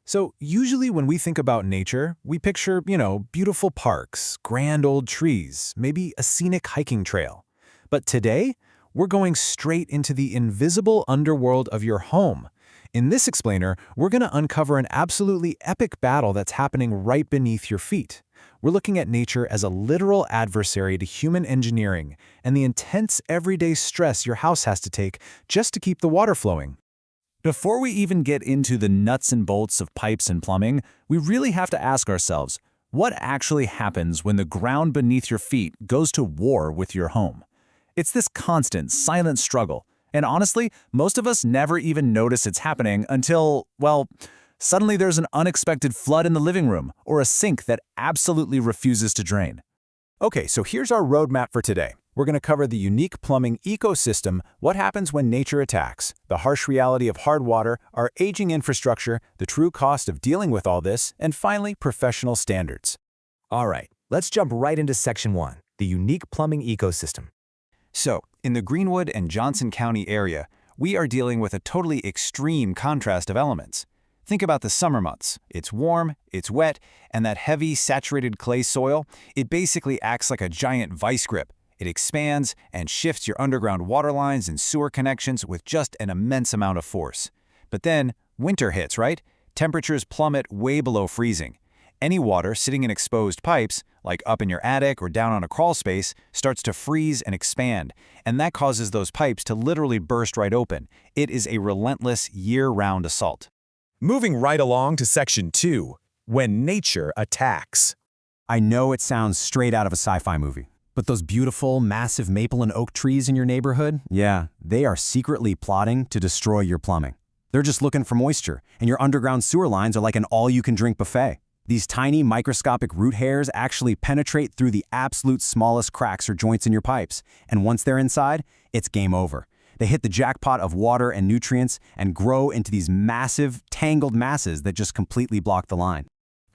So usually when we think about nature, we picture, beautiful parks, grand old trees, maybe a scenic hiking trail. But today, we're going straight into the invisible underworld of your home. In this explainer, we're going to uncover an absolutely epic battle that's happening right beneath your feet. We're looking at nature as a literal adversary to human engineering and the intense everyday stress your house has to take just to keep the water flowing. Before we even get into the nuts and bolts of pipes and plumbing, we really have to ask ourselves, what actually happens when the ground beneath your feet goes to war with your home? It's this constant, silent struggle, and honestly, most of us never even notice it's happening until, well, suddenly there's an unexpected flood in the living room or a sink that absolutely refuses to drain. Okay, so here's our roadmap for today. We're going to cover the unique plumbing ecosystem, what happens when nature attacks, the harsh reality of hard water, our aging infrastructure, the true cost of dealing with all this, and finally, professional standards. All right, let's jump right into Section 1, the unique plumbing ecosystem. So, in the Greenwood and Johnson County area, we are dealing with a totally extreme contrast of elements. Think about the summer months. It's warm, it's wet, and that heavy, saturated clay soil, it basically acts like a giant vice grip. It expands and shifts your underground water lines and sewer connections with just an immense amount of force. But then, winter hits, right? Temperatures plummet way below freezing. Any water sitting in exposed pipes, like up in your attic or down on a crawl space, starts to freeze and expand, and that causes those pipes to literally burst right open. It is a relentless, year-round assault. Moving right along to Section 2, when nature attacks. I know it sounds straight out of a sci-fi movie, but those beautiful, massive maple and oak trees in your neighborhood, yeah, they are secretly plotting to destroy your plumbing. They're just looking for moisture, and your underground sewer lines are like an all-you-can-drink buffet. These tiny, microscopic root hairs actually penetrate through the absolute smallest cracks or joints in your pipes, and once they're inside, it's game over. They hit the jackpot of water and nutrients and grow into these massive, tangled masses that just completely block the line.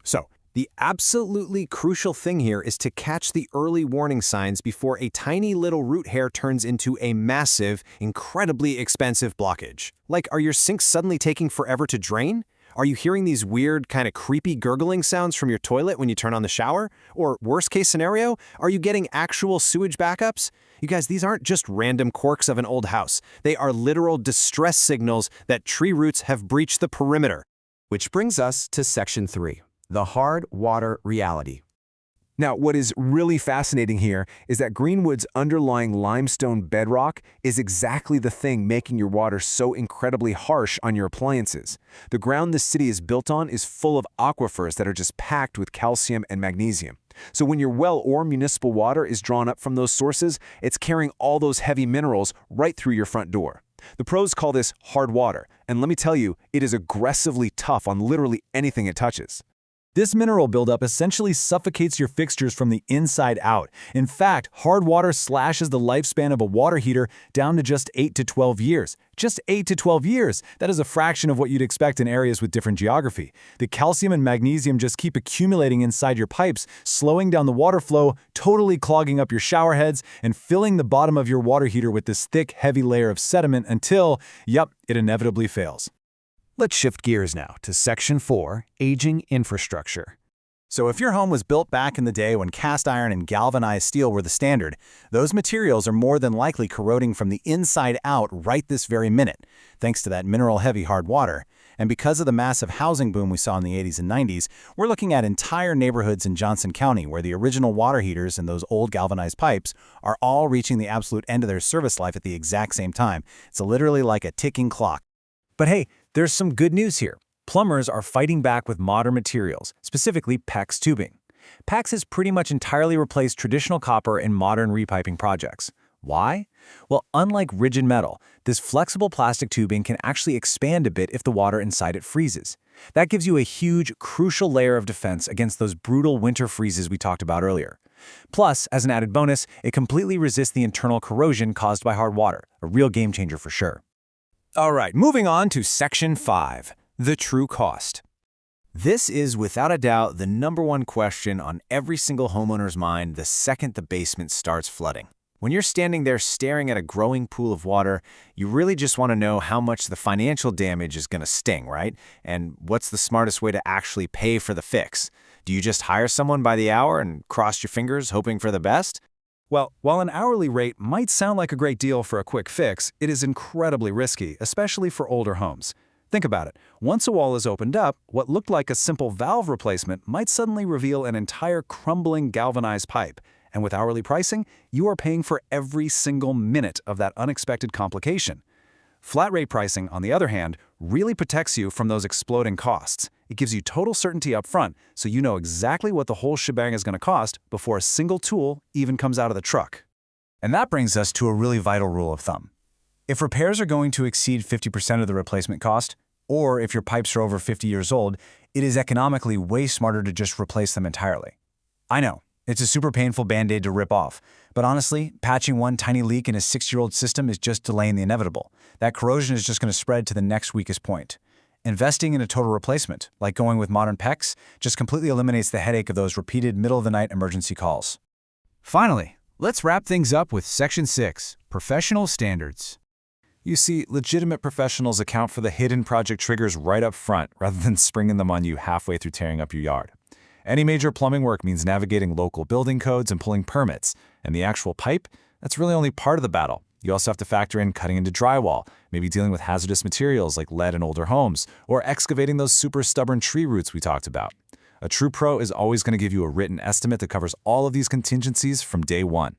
So, the absolutely crucial thing here is to catch the early warning signs before a tiny little root hair turns into a massive, incredibly expensive blockage. Like, are your sinks suddenly taking forever to drain? Are you hearing these weird, kind of creepy gurgling sounds from your toilet when you turn on the shower? Or worst case scenario, are you getting actual sewage backups? You guys, these aren't just random quirks of an old house. They are literal distress signals that tree roots have breached the perimeter. Which brings us to Section 3, the hard water reality. Now, what is really fascinating here is that Greenwood's underlying limestone bedrock is exactly the thing making your water so incredibly harsh on your appliances. The ground this city is built on is full of aquifers that are just packed with calcium and magnesium. So when your well or municipal water is drawn up from those sources, it's carrying all those heavy minerals right through your front door. The pros call this hard water, and let me tell you, it is aggressively tough on literally anything it touches. This mineral buildup essentially suffocates your fixtures from the inside out. In fact, hard water slashes the lifespan of a water heater down to just 8 to 12 years. Just 8 to 12 years! That is a fraction of what you'd expect in areas with different geography. The calcium and magnesium just keep accumulating inside your pipes, slowing down the water flow, totally clogging up your shower heads, and filling the bottom of your water heater with this thick, heavy layer of sediment until, yep, it inevitably fails. Let's shift gears now to Section 4, aging infrastructure. So if your home was built back in the day when cast iron and galvanized steel were the standard, those materials are more than likely corroding from the inside out right this very minute, thanks to that mineral-heavy hard water. And because of the massive housing boom we saw in the 80s and 90s, we're looking at entire neighborhoods in Johnson County where the original water heaters and those old galvanized pipes are all reaching the absolute end of their service life at the exact same time. It's literally like a ticking clock. But hey, there's some good news here. Plumbers are fighting back with modern materials, specifically PEX tubing. PEX has pretty much entirely replaced traditional copper in modern repiping projects. Why? Well, unlike rigid metal, this flexible plastic tubing can actually expand a bit if the water inside it freezes. That gives you a huge, crucial layer of defense against those brutal winter freezes we talked about earlier. Plus, as an added bonus, it completely resists the internal corrosion caused by hard water, a real game changer for sure. All right, moving on to Section 5, the true cost. This is without a doubt the #1 question on every single homeowner's mind the second the basement starts flooding. When you're standing there staring at a growing pool of water, you really just want to know how much the financial damage is going to sting, right? And what's the smartest way to actually pay for the fix? Do you just hire someone by the hour and cross your fingers hoping for the best? Well, while an hourly rate might sound like a great deal for a quick fix, it is incredibly risky, especially for older homes. Think about it. Once a wall is opened up, what looked like a simple valve replacement might suddenly reveal an entire crumbling galvanized pipe. And with hourly pricing, you are paying for every single minute of that unexpected complication. Flat rate pricing, on the other hand, really protects you from those exploding costs. It gives you total certainty up front, so you know exactly what the whole shebang is going to cost before a single tool even comes out of the truck. And that brings us to a really vital rule of thumb. If repairs are going to exceed 50% of the replacement cost, or if your pipes are over 50 years old, it is economically way smarter to just replace them entirely. I know, it's a super painful Band-Aid to rip off, but honestly, patching one tiny leak in a 6-year-old system is just delaying the inevitable. That corrosion is just going to spread to the next weakest point. Investing in a total replacement, like going with modern PEX, just completely eliminates the headache of those repeated middle-of-the-night emergency calls. Finally, let's wrap things up with Section 6, Professional Standards. You see, legitimate professionals account for the hidden project triggers right up front rather than springing them on you halfway through tearing up your yard. Any major plumbing work means navigating local building codes and pulling permits, and the actual pipe, that's really only part of the battle. You also have to factor in cutting into drywall, maybe dealing with hazardous materials like lead in older homes, or excavating those super stubborn tree roots we talked about. A true pro is always going to give you a written estimate that covers all of these contingencies from day one.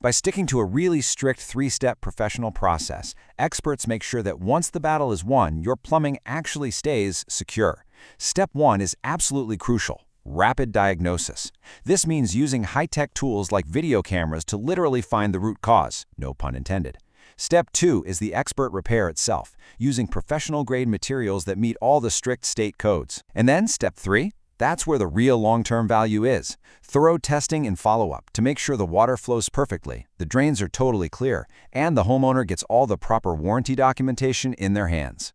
By sticking to a really strict 3-step professional process, experts make sure that once the battle is won, your plumbing actually stays secure. Step 1 is absolutely crucial. Rapid diagnosis. This means using high-tech tools like video cameras to literally find the root cause, no pun intended. Step 2 is the expert repair itself, using professional-grade materials that meet all the strict state codes. And then Step 3? That's where the real long-term value is. Thorough testing and follow-up to make sure the water flows perfectly, the drains are totally clear, and the homeowner gets all the proper warranty documentation in their hands.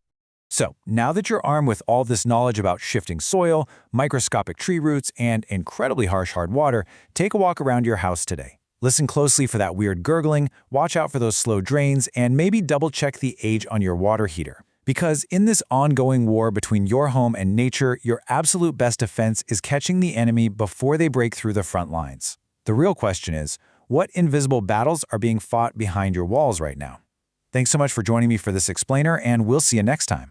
So, now that you're armed with all this knowledge about shifting soil, microscopic tree roots, and incredibly harsh hard water, take a walk around your house today. Listen closely for that weird gurgling, watch out for those slow drains, and maybe double-check the age on your water heater. Because in this ongoing war between your home and nature, your absolute best defense is catching the enemy before they break through the front lines. The real question is, what invisible battles are being fought behind your walls right now? Thanks so much for joining me for this explainer, and we'll see you next time.